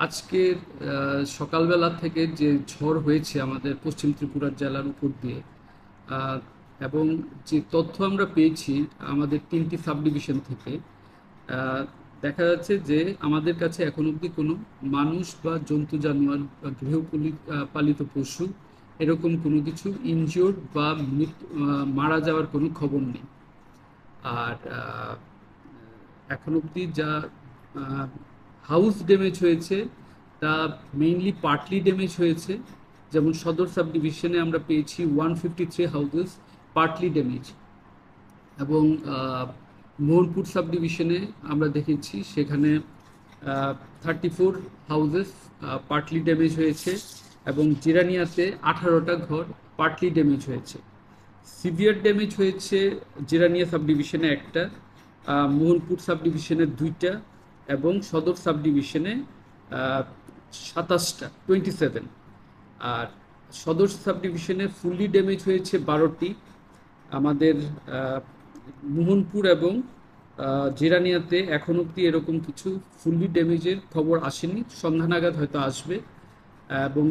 আজকের সকালবেলা থেকে যে ঝড় হয়েছে আমাদের পশ্চিম ত্রিপুরা জেলার উপর দিয়ে, আহ, এবং যে তথ্য আমরা পেয়েছি আমাদের 3টি সাব ডিভিশন থেকে, আহ, দেখা যাচ্ছে যে আমাদের কাছে এখন অবধি কোনো মানুষ বা জন্তু জানোয়ার বা পালিত পশু এরকম কোনো কিছু ইনজিওর্ড বা মারা যাওয়ার কোনো খবর নেই। আর এখন অবধি যা হাউস ড্যামেজ হয়েছে তা মেইনলি পার্টলি ড্যামেজ হয়েছে। যেমন সদর সাব ডিভিশনে আমরা পেয়েছি 153 হাউসেস পার্টলি ড্যামেজ, এবং মোহনপুর সাব ডিভিশনে আমরা দেখেছি সেখানে 34 হাউসেস পার্টলি ড্যামেজ হয়েছে, এবং জিরানিয়াতে 18টা ঘর পার্টলি ড্যামেজ হয়েছে। সিভিয়ার ড্যামেজ হয়েছে জিরানিয়া সাব ডিভিশনে একটা, মোহনপুর সাব ডিভিশনে 2টা, এবং সদর সাব ডিভিশনে 27টা, 27। আর সদর সাব ডিভিশনে ফুললি ড্যামেজ হয়েছে 12টি। আমাদের মোহনপুর এবং জিরানিয়াতে এখন অবধি এরকম কিছু ফুললি ড্যামেজের খবর আসেনি, সন্ধ্যা নাগাদ হয়তো আসবে। এবং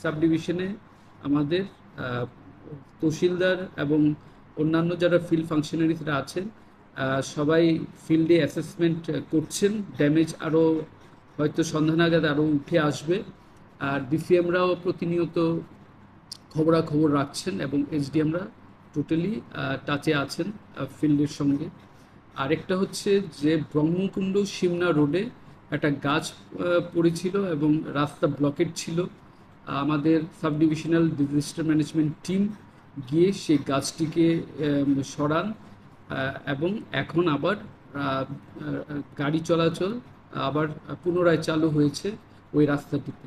সাব ডিভিশনে আমাদের তহসিলদার এবং অন্যান্য যারা ফিল্ড ফাংশনারিজরা আছেন, সবাই ফিল্ডে অ্যাসেসমেন্ট করছেন। ড্যামেজ আরও হয়তো সন্ধ্যা নাগাদ আরও উঠে আসবে। আর ডিসিএমরাও প্রতিনিয়ত খবরাখবর রাখছেন, এবং এসডিএমরা টোটালি টাচে আছেন ফিল্ডের সঙ্গে। আরেকটা হচ্ছে যে ব্রহ্মকুণ্ড সিমনা রোডে একটা গাছ পড়েছিল এবং রাস্তা ব্লকেট ছিল। আমাদের sub divisional disaster management team গিয়ে সেই গাছটিকে সরান, এবং এখন আবার গাড়ি চলাচল আবার পুনরায় চালু হয়েছে ওই রাস্তাটিতে।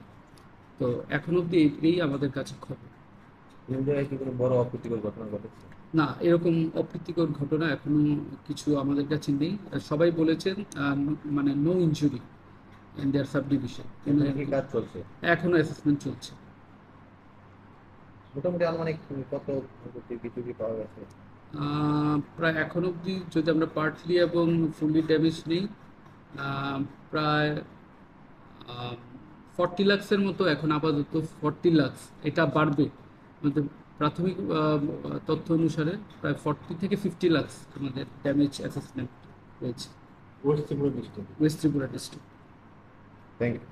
তো এখন অবধি এই আমাদের কাছে খবর। কোন জায়গায় কি কোনো বড় অপ্রীতিকর ঘটনা ঘটেছে? না, এরকম অপ্রীতিকর ঘটনা এখনো কিছু আমাদের কাছে নেই। সবাই বলেছেন মানে no injury in their subdivision, কিন্তু এখন কি কাজ চলছে? এখনো অ্যাসেসমেন্ট চলছে। মোটামুটি আনুমানিক কত বিদ্যুৎ পাওয়া গেছে? প্রায় এখন অবধি যদি আমরা পার্টলি এবং ফুললি ড্যামেজ নেই, প্রায় 40 লাখসের মতো এখন আপাতত। 40 লাখস, এটা বাড়বে আমাদের প্রাথমিক তথ্য অনুসারে। প্রায় 40 থেকে 50 লাখস আমাদের ড্যামেজ অ্যাসেসমেন্ট হয়েছে west Tripura district. West Tripura district. Thank you.